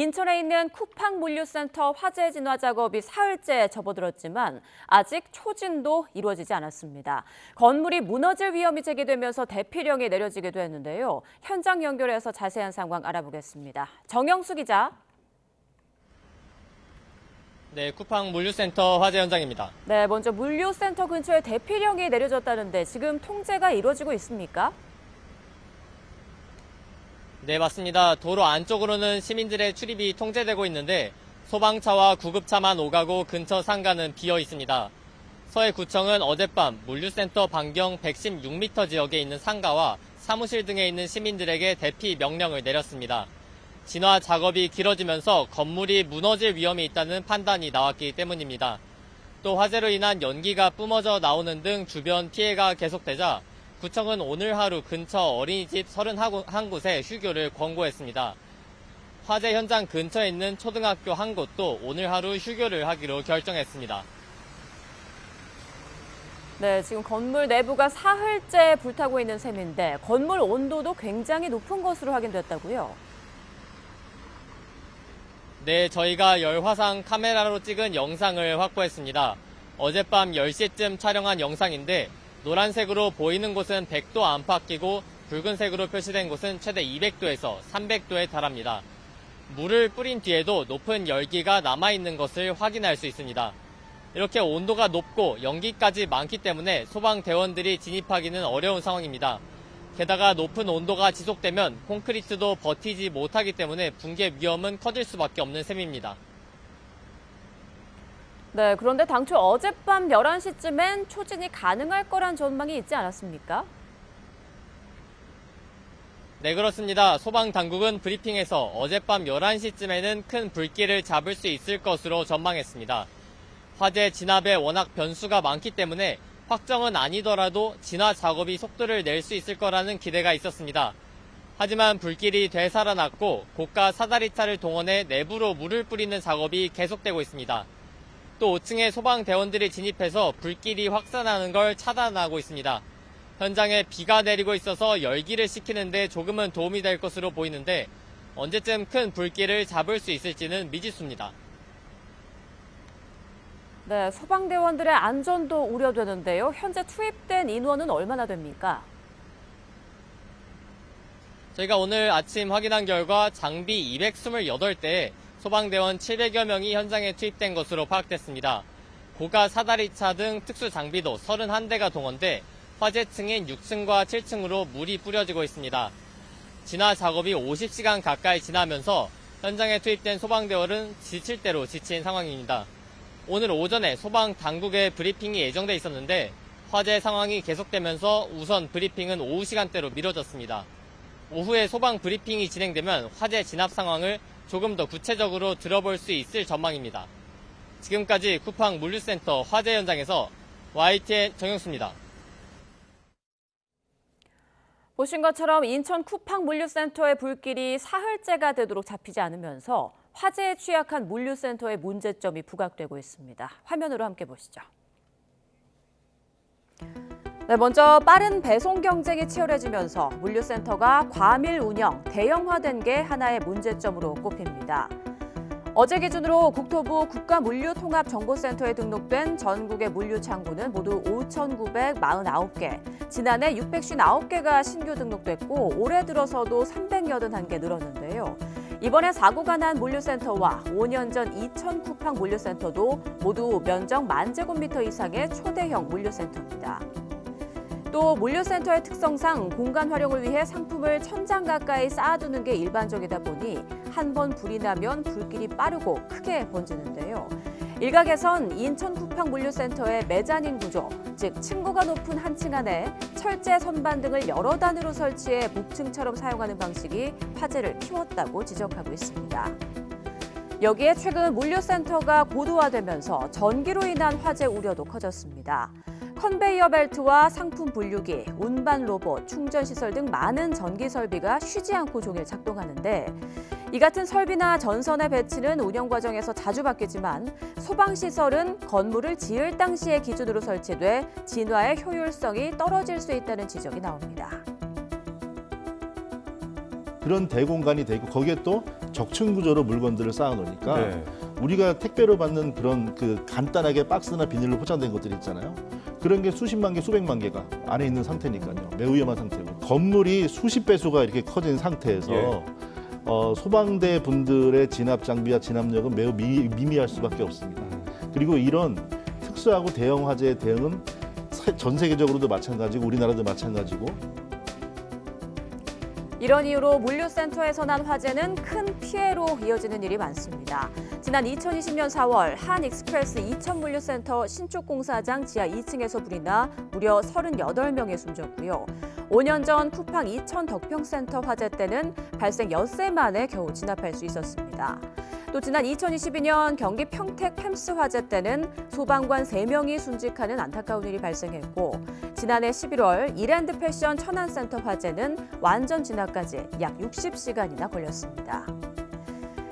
인천에 있는 쿠팡 물류센터 화재 진화 작업이 사흘째 접어들었지만 아직 초진도 이루어지지 않았습니다. 건물이 무너질 위험이 제기되면서 대피령이 내려지기도 했는데요. 현장 연결해서 자세한 상황 알아보겠습니다. 정영수 기자. 네, 쿠팡 물류센터 화재 현장입니다. 네, 먼저 물류센터 근처에 대피령이 내려졌다는데 지금 통제가 이루어지고 있습니까? 네, 맞습니다. 도로 안쪽으로는 시민들의 출입이 통제되고 있는데 소방차와 구급차만 오가고 근처 상가는 비어 있습니다. 서해구청은 어젯밤 물류센터 반경 116m 지역에 있는 상가와 사무실 등에 있는 시민들에게 대피 명령을 내렸습니다. 진화 작업이 길어지면서 건물이 무너질 위험이 있다는 판단이 나왔기 때문입니다. 또 화재로 인한 연기가 뿜어져 나오는 등 주변 피해가 계속되자 구청은 오늘 하루 근처 어린이집 31곳에 휴교를 권고했습니다. 화재 현장 근처에 있는 초등학교 한 곳도 오늘 하루 휴교를 하기로 결정했습니다. 네, 지금 건물 내부가 사흘째 불타고 있는 셈인데 건물 온도도 굉장히 높은 것으로 확인됐다고요? 네, 저희가 열화상 카메라로 찍은 영상을 확보했습니다. 어젯밤 10시쯤 촬영한 영상인데 노란색으로 보이는 곳은 100도 안팎이고 붉은색으로 표시된 곳은 최대 200도에서 300도에 달합니다. 물을 뿌린 뒤에도 높은 열기가 남아있는 것을 확인할 수 있습니다. 이렇게 온도가 높고 연기까지 많기 때문에 소방대원들이 진입하기는 어려운 상황입니다. 게다가 높은 온도가 지속되면 콘크리트도 버티지 못하기 때문에 붕괴 위험은 커질 수밖에 없는 셈입니다. 네, 그런데 당초 어젯밤 11시쯤엔 초진이 가능할 거란 전망이 있지 않았습니까? 네, 그렇습니다. 소방당국은 브리핑에서 어젯밤 11시쯤에는 큰 불길을 잡을 수 있을 것으로 전망했습니다. 화재 진압에 워낙 변수가 많기 때문에 확정은 아니더라도 진화 작업이 속도를 낼 수 있을 거라는 기대가 있었습니다. 하지만 불길이 되살아났고 고가 사다리차를 동원해 내부로 물을 뿌리는 작업이 계속되고 있습니다. 또 5층에 소방대원들이 진입해서 불길이 확산하는 걸 차단하고 있습니다. 현장에 비가 내리고 있어서 열기를 식히는 데 조금은 도움이 될 것으로 보이는데 언제쯤 큰 불길을 잡을 수 있을지는 미지수입니다. 네, 소방대원들의 안전도 우려되는데요. 현재 투입된 인원은 얼마나 됩니까? 저희가 오늘 아침 확인한 결과 장비 228대에 소방대원 700여 명이 현장에 투입된 것으로 파악됐습니다. 고가 사다리차 등 특수 장비도 31대가 동원돼 화재층인 6층과 7층으로 물이 뿌려지고 있습니다. 진화 작업이 50시간 가까이 지나면서 현장에 투입된 소방대원은 지칠 대로 지친 상황입니다. 오늘 오전에 소방당국의 브리핑이 예정돼 있었는데 화재 상황이 계속되면서 우선 브리핑은 오후 시간대로 미뤄졌습니다. 오후에 소방 브리핑이 진행되면 화재 진압 상황을 조금 더 구체적으로 들어볼 수 있을 전망입니다. 지금까지 쿠팡 물류센터 화재 현장에서 YTN 정영수입니다. 보신 것처럼 인천 쿠팡 물류센터의 불길이 사흘째가 되도록 잡히지 않으면서 화재에 취약한 물류센터의 문제점이 부각되고 있습니다. 화면으로 함께 보시죠. 네, 먼저 빠른 배송 경쟁이 치열해지면서 물류센터가 과밀 운영, 대형화된 게 하나의 문제점으로 꼽힙니다. 어제 기준으로 국토부 국가물류통합정보센터에 등록된 전국의 물류창구는 모두 5,949개, 지난해 659개가 신규 등록됐고 올해 들어서도 381개 늘었는데요. 이번에 사고가 난 물류센터와 5년 전 이천 쿠팡 물류센터도 모두 면적 10,000제곱미터 이상의 초대형 물류센터입니다. 또 물류센터의 특성상 공간 활용을 위해 상품을 1,000장 가까이 쌓아두는 게 일반적이다 보니 한 번 불이 나면 불길이 빠르고 크게 번지는데요. 일각에선 인천 쿠팡 물류센터의 메자닌 구조, 즉 층고가 높은 한 층 안에 철제 선반 등을 여러 단으로 설치해 목층처럼 사용하는 방식이 화재를 키웠다고 지적하고 있습니다. 여기에 최근 물류센터가 고도화되면서 전기로 인한 화재 우려도 커졌습니다. 컨베이어 벨트와 상품 분류기, 운반 로봇, 충전시설 등 많은 전기 설비가 쉬지 않고 종일 작동하는데 이 같은 설비나 전선의 배치는 운영 과정에서 자주 바뀌지만 소방시설은 건물을 지을 당시의 기준으로 설치돼 진화의 효율성이 떨어질 수 있다는 지적이 나옵니다. 그런 대공간이 돼 있고 거기에 또 적층 구조로 물건들을 쌓아놓으니까 네. 우리가 택배로 받는 그런 간단하게 박스나 비닐로 포장된 것들이 있잖아요. 그런 게 수십만 개, 수백만 개가 안에 있는 상태니까요. 매우 위험한 상태고 건물이 수십 배수가 이렇게 커진 상태에서 예. 소방대 분들의 진압 장비와 진압력은 매우 미미할 수밖에 없습니다. 그리고 이런 특수하고 대형 화재의 대응은 전 세계적으로도 마찬가지고 우리나라도 마찬가지고. 이런 이유로 물류센터에서 난 화재는 큰 피해로 이어지는 일이 많습니다. 지난 2020년 4월 한 익스프레스 이천 물류센터 신축 공사장 지하 2층에서 불이 나 무려 38명이 숨졌고요. 5년 전 쿠팡 이천 덕평센터 화재 때는 발생 엿새 만에 겨우 진압할 수 있었습니다. 또 지난 2022년 경기 평택 펨스 화재 때는 소방관 3명이 순직하는 안타까운 일이 발생했고 지난해 11월 이랜드 패션 천안센터 화재는 완전 진압까지 약 60시간이나 걸렸습니다.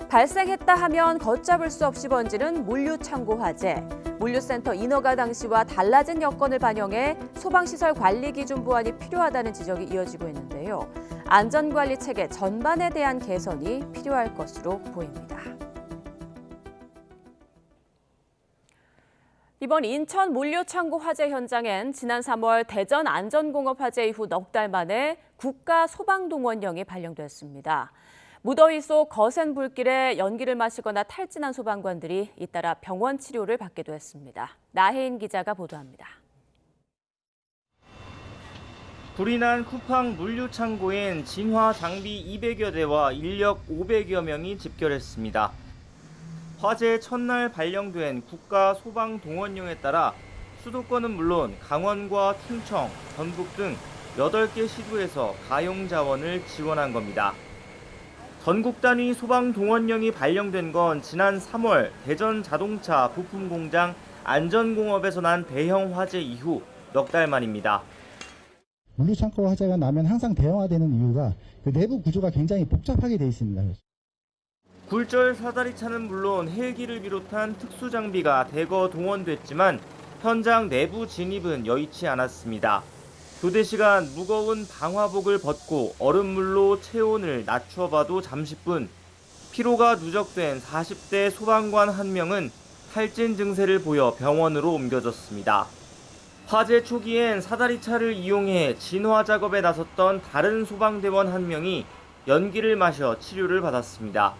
발생했다 하면 걷잡을 수 없이 번지는 물류창고 화재. 물류센터 인허가 당시와 달라진 여건을 반영해 소방시설 관리 기준 보완이 필요하다는 지적이 이어지고 있는데요. 안전관리 체계 전반에 대한 개선이 필요할 것으로 보입니다. 이번 인천 물류창고 화재 현장엔 지난 3월 대전 안전공업 화재 이후 넉 달 만에 국가소방동원령이 발령됐습니다. 무더위 속 거센 불길에 연기를 마시거나 탈진한 소방관들이 잇따라 병원 치료를 받기도 했습니다. 나혜인 기자가 보도합니다. 불이 난 쿠팡 물류창고엔 진화 장비 200여 대와 인력 500여 명이 집결했습니다. 화재 첫날 발령된 국가소방동원령에 따라 수도권은 물론 강원과 충청, 전북 등 8개 시도에서 가용 자원을 지원한 겁니다. 전국 단위 소방동원령이 발령된 건 지난 3월 대전 자동차 부품 공장 안전공업에서 난 대형 화재 이후 넉 달 만입니다. 물류창고 화재가 나면 항상 대형화되는 이유가 그 내부 구조가 굉장히 복잡하게 돼 있습니다. 굴절 사다리차는 물론 헬기를 비롯한 특수장비가 대거 동원됐지만 현장 내부 진입은 여의치 않았습니다. 교대 시간 무거운 방화복을 벗고 얼음물로 체온을 낮춰봐도 잠시뿐 피로가 누적된 40대 소방관 한 명은 탈진 증세를 보여 병원으로 옮겨졌습니다. 화재 초기엔 사다리차를 이용해 진화 작업에 나섰던 다른 소방대원 한 명이 연기를 마셔 치료를 받았습니다.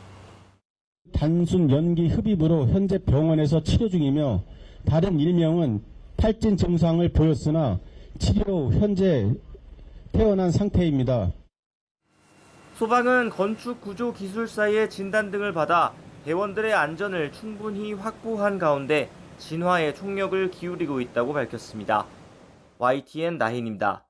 단순 연기 흡입으로 현재 병원에서 치료 중이며 다른 1명은 탈진 증상을 보였으나 치료 현재 퇴원한 상태입니다. 소방은 건축 구조 기술사의 진단 등을 받아 대원들의 안전을 충분히 확보한 가운데 진화에 총력을 기울이고 있다고 밝혔습니다. YTN 나힌입니다.